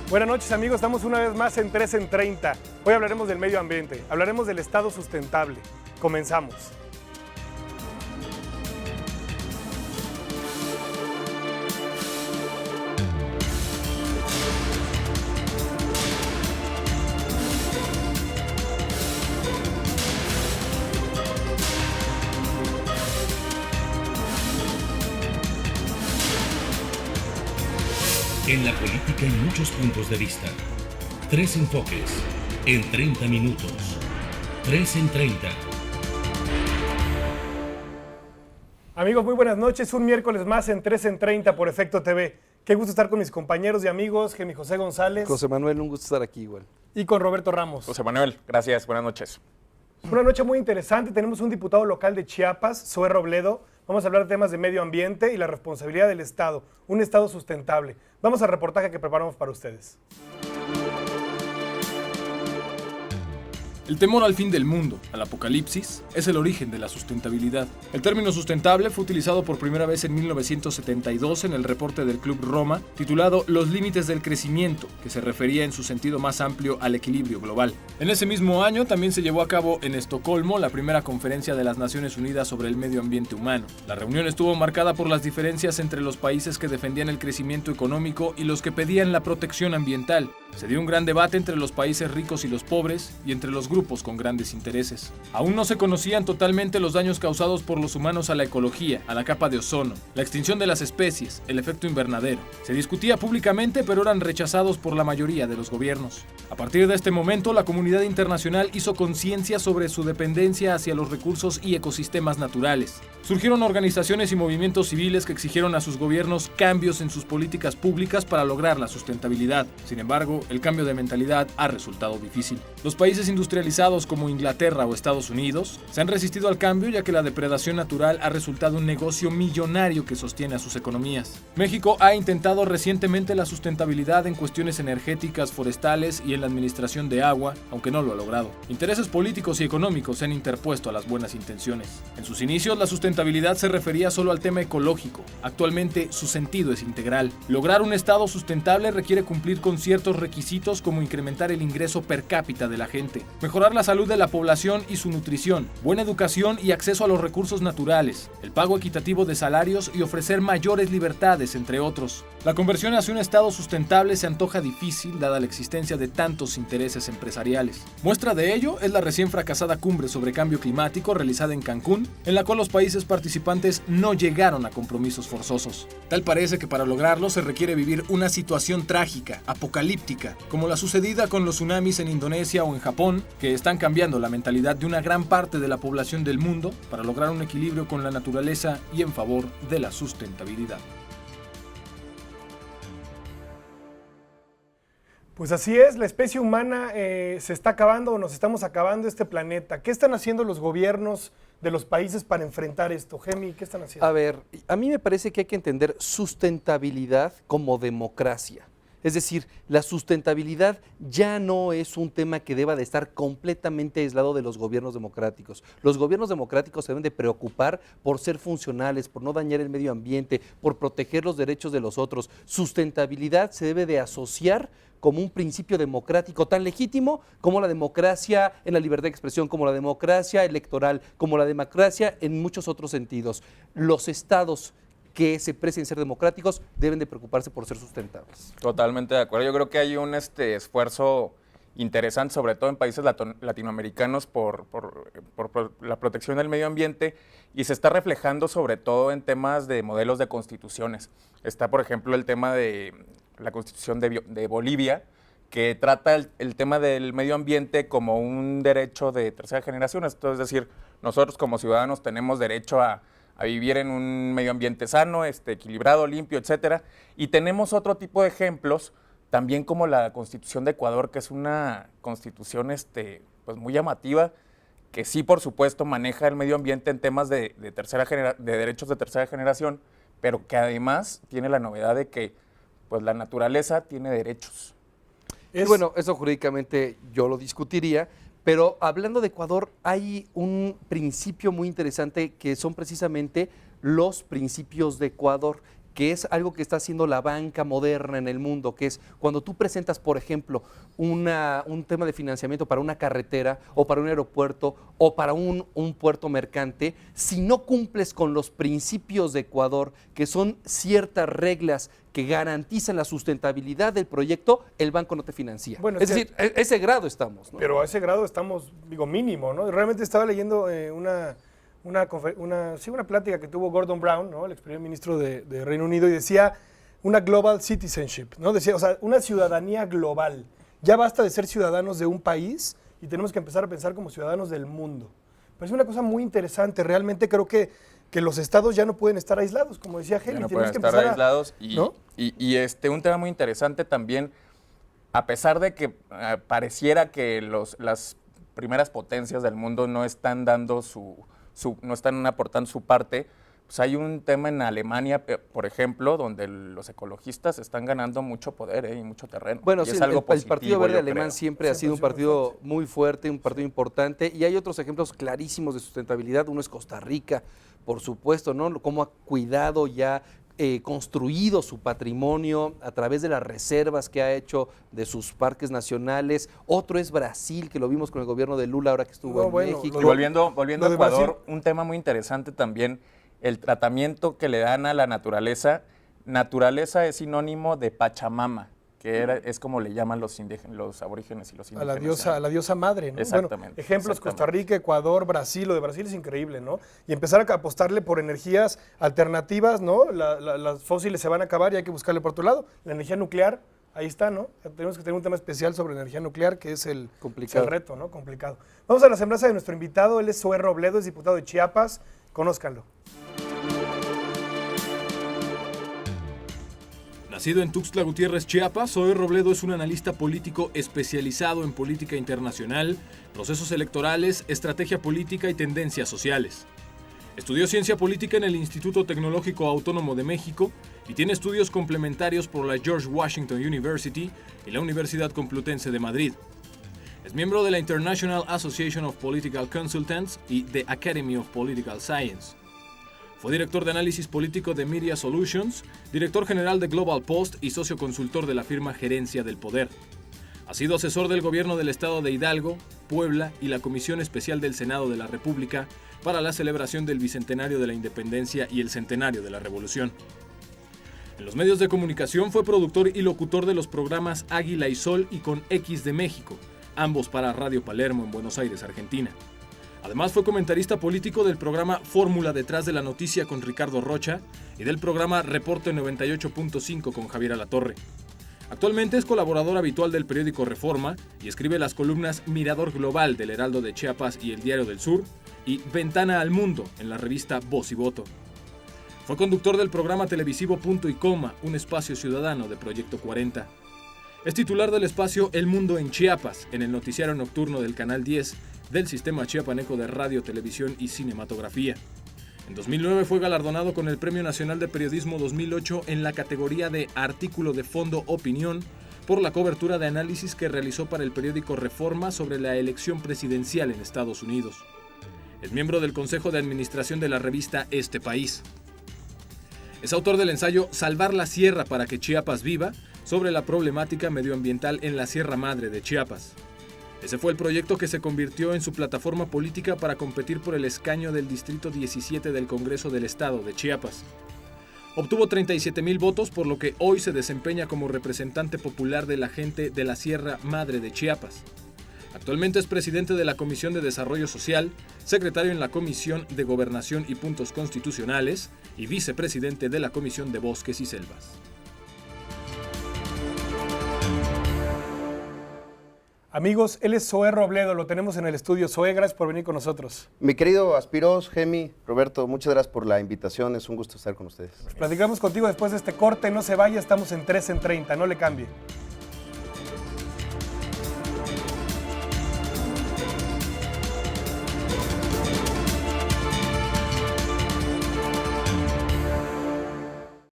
Buenas noches, amigos, estamos una vez más en 3 en 30. Hoy hablaremos del medio ambiente, hablaremos del estado sustentable. Comenzamos. En la política hay muchos puntos de vista. 3 enfoques en 30 minutos. 3 en 30. Amigos, muy buenas noches. Un miércoles más en 3 en 30 por Efecto TV. Qué gusto estar con mis compañeros y amigos, Gemi José González. José Manuel, un gusto estar aquí igual. Y con Roberto Ramos. José Manuel, gracias, buenas noches. Una noche muy interesante. Tenemos un diputado local de Chiapas, Zoé Robledo. Vamos a hablar de temas de medio ambiente y la responsabilidad del Estado, un Estado sustentable. Vamos al reportaje que preparamos para ustedes. El temor al fin del mundo, al apocalipsis, es el origen de la sustentabilidad. El término sustentable fue utilizado por primera vez en 1972 en el reporte del Club Roma, titulado Los límites del crecimiento, que se refería en su sentido más amplio al equilibrio global. En ese mismo año también se llevó a cabo en Estocolmo la primera conferencia de las Naciones Unidas sobre el medio ambiente humano. La reunión estuvo marcada por las diferencias entre los países que defendían el crecimiento económico y los que pedían la protección ambiental. Se dio un gran debate entre los países ricos y los pobres y entre los grupos con grandes intereses. Aún no se conocían totalmente los daños causados por los humanos a la ecología, a la capa de ozono, la extinción de las especies, el efecto invernadero. Se discutía públicamente, pero eran rechazados por la mayoría de los gobiernos. A partir de este momento, la comunidad internacional hizo conciencia sobre su dependencia hacia los recursos y ecosistemas naturales. Surgieron organizaciones y movimientos civiles que exigieron a sus gobiernos cambios en sus políticas públicas para lograr la sustentabilidad. Sin embargo, el cambio de mentalidad ha resultado difícil. Los países industrializados como Inglaterra o Estados Unidos se han resistido al cambio, ya que la depredación natural ha resultado un negocio millonario que sostiene a sus economías. México ha intentado recientemente la sustentabilidad en cuestiones energéticas, forestales y en la administración de agua, aunque no lo ha logrado. Intereses políticos y económicos se han interpuesto a las buenas intenciones. En sus inicios, la sustentabilidad se refería solo al tema ecológico. Actualmente, su sentido es integral. Lograr un estado sustentable requiere cumplir con ciertos requisitos como incrementar el ingreso per cápita de la gente, mejorar la salud de la población y su nutrición, buena educación y acceso a los recursos naturales, el pago equitativo de salarios y ofrecer mayores libertades, entre otros. La conversión hacia un estado sustentable se antoja difícil dada la existencia de tantos intereses empresariales. Muestra de ello es la recién fracasada cumbre sobre cambio climático realizada en Cancún, en la cual los países participantes no llegaron a compromisos forzosos. Tal parece que para lograrlo se requiere vivir una situación trágica, apocalíptica, como la sucedida con los tsunamis en Indonesia o en Japón, que están cambiando la mentalidad de una gran parte de la población del mundo para lograr un equilibrio con la naturaleza y en favor de la sustentabilidad. Pues así es, la especie humana se está acabando o nos estamos acabando este planeta. ¿Qué están haciendo los gobiernos de los países para enfrentar esto? Gemi, ¿qué están haciendo? A ver, a mí me parece que hay que entender sustentabilidad como democracia. Es decir, la sustentabilidad ya no es un tema que deba de estar completamente aislado de los gobiernos democráticos. Los gobiernos democráticos se deben de preocupar por ser funcionales, por no dañar el medio ambiente, por proteger los derechos de los otros. Sustentabilidad se debe de asociar como un principio democrático tan legítimo como la democracia en la libertad de expresión, como la democracia electoral, como la democracia en muchos otros sentidos. Los estados que se precien ser democráticos deben de preocuparse por ser sustentables. Totalmente de acuerdo. Yo creo que hay un esfuerzo interesante, sobre todo en países latinoamericanos, por la protección del medio ambiente, y se está reflejando sobre todo en temas de modelos de constituciones. Está, por ejemplo, el tema de la constitución de Bolivia, que trata el tema del medio ambiente como un derecho de tercera generación. Esto es decir, nosotros como ciudadanos tenemos derecho a vivir en un medio ambiente sano, equilibrado, limpio, etcétera. Y tenemos otro tipo de ejemplos, también como la Constitución de Ecuador, que es una constitución pues muy llamativa, que sí, por supuesto, maneja el medio ambiente en temas de derechos de tercera generación, pero que además tiene la novedad de que pues, la naturaleza tiene derechos. Bueno, eso jurídicamente yo lo discutiría, pero hablando de Ecuador, hay un principio muy interesante que son precisamente los principios de Ecuador. que es algo que está haciendo la banca moderna en el mundo, que es cuando tú presentas, por ejemplo, un tema de financiamiento para una carretera o para un aeropuerto o para un puerto mercante, si no cumples con los principios de Ecuador, que son ciertas reglas que garantizan la sustentabilidad del proyecto, el banco no te financia. Bueno, es decir, a ese grado estamos, ¿no? Pero a ese grado estamos, digo, mínimo, ¿no? Realmente estaba leyendo una plática que tuvo Gordon Brown, ¿no? El ex primer ministro de Reino Unido, y decía una global citizenship, ¿no? Decía, o sea, una ciudadanía global. Ya basta de ser ciudadanos de un país y tenemos que empezar a pensar como ciudadanos del mundo. Pero es una cosa muy interesante. Realmente creo que los estados ya no pueden estar aislados, como decía Heli. Ya no Tenemos pueden que estar empezar aislados ¿no? y un tema muy interesante también, a pesar de que pareciera que las primeras potencias del mundo no están dando no están aportando su parte, pues hay un tema en Alemania, por ejemplo, donde los ecologistas están ganando mucho poder y mucho terreno. Bueno, y sí, es algo el positivo, Partido Verde yo Alemán creo. siempre ha sido un partido muy fuerte, un partido importante, y hay otros ejemplos clarísimos de sustentabilidad. Uno es Costa Rica, por supuesto, ¿no? Cómo ha cuidado ya, construido su patrimonio a través de las reservas que ha hecho de sus parques nacionales. Otro es Brasil, que lo vimos con el gobierno de Lula ahora que estuvo en México. Y volviendo lo a de Ecuador, Brasil. un tema muy interesante también, el tratamiento que le dan a la naturaleza. Naturaleza es sinónimo de Pachamama, que es como le llaman los aborígenes y los indígenas. A la diosa madre, ¿no? Exactamente. Bueno, ejemplos, Exactamente. Costa Rica, Ecuador, Brasil. Lo de Brasil es increíble, ¿no? Y empezar a apostarle por energías alternativas, ¿no? Las fósiles se van a acabar y hay que buscarle por otro lado. La energía nuclear, ahí está, ¿no? Tenemos que tener un tema especial sobre energía nuclear, que es el reto, ¿no? Complicado. Vamos a la semblanza de nuestro invitado. Él es Zoé Robledo, es diputado de Chiapas. Conózcanlo. Nacido en Tuxtla Gutiérrez, Chiapas, Zoé Robledo es un analista político especializado en política internacional, procesos electorales, estrategia política y tendencias sociales. Estudió ciencia política en el Instituto Tecnológico Autónomo de México y tiene estudios complementarios por la George Washington University y la Universidad Complutense de Madrid. Es miembro de la International Association of Political Consultants y The Academy of Political Science. Fue director de análisis político de Media Solutions, director general de Global Post y socio consultor de la firma Gerencia del Poder. Ha sido asesor del gobierno del estado de Hidalgo, Puebla y la Comisión Especial del Senado de la República para la celebración del Bicentenario de la Independencia y el Centenario de la Revolución. En los medios de comunicación fue productor y locutor de los programas Águila y Sol y Con X de México, ambos para Radio Palermo en Buenos Aires, Argentina. Además fue comentarista político del programa Fórmula Detrás de la Noticia con Ricardo Rocha y del programa Reporte 98.5 con Javier Alatorre. Actualmente es colaborador habitual del periódico Reforma y escribe las columnas Mirador Global del Heraldo de Chiapas y El Diario del Sur y Ventana al Mundo en la revista Voz y Voto. Fue conductor del programa televisivo Punto y Coma, un espacio ciudadano de Proyecto 40. Es titular del espacio El Mundo en Chiapas, en el noticiario nocturno del Canal 10 del Sistema Chiapaneco de Radio, Televisión y Cinematografía. En 2009 fue galardonado con el Premio Nacional de Periodismo 2008 en la categoría de Artículo de Fondo Opinión por la cobertura de análisis que realizó para el periódico Reforma sobre la elección presidencial en Estados Unidos. Es miembro del Consejo de Administración de la revista Este País. Es autor del ensayo Salvar la Sierra para que Chiapas viva, sobre la problemática medioambiental en la Sierra Madre de Chiapas. Ese fue el proyecto que se convirtió en su plataforma política para competir por el escaño del Distrito 17 del Congreso del Estado de Chiapas. Obtuvo 37,000 votos, por lo que hoy se desempeña como representante popular de la gente de la Sierra Madre de Chiapas. Actualmente es presidente de la Comisión de Desarrollo Social, secretario en la Comisión de Gobernación y Puntos Constitucionales y vicepresidente de la Comisión de Bosques y Selvas. Amigos, él es Zoé Robledo, lo tenemos en el estudio. Zoé, gracias por venir con nosotros. Mi querido Aspiros, Gemi, Roberto, muchas gracias por la invitación, es un gusto estar con ustedes. Platicamos contigo después de este corte, no se vaya, estamos en 3 en 30, no le cambie.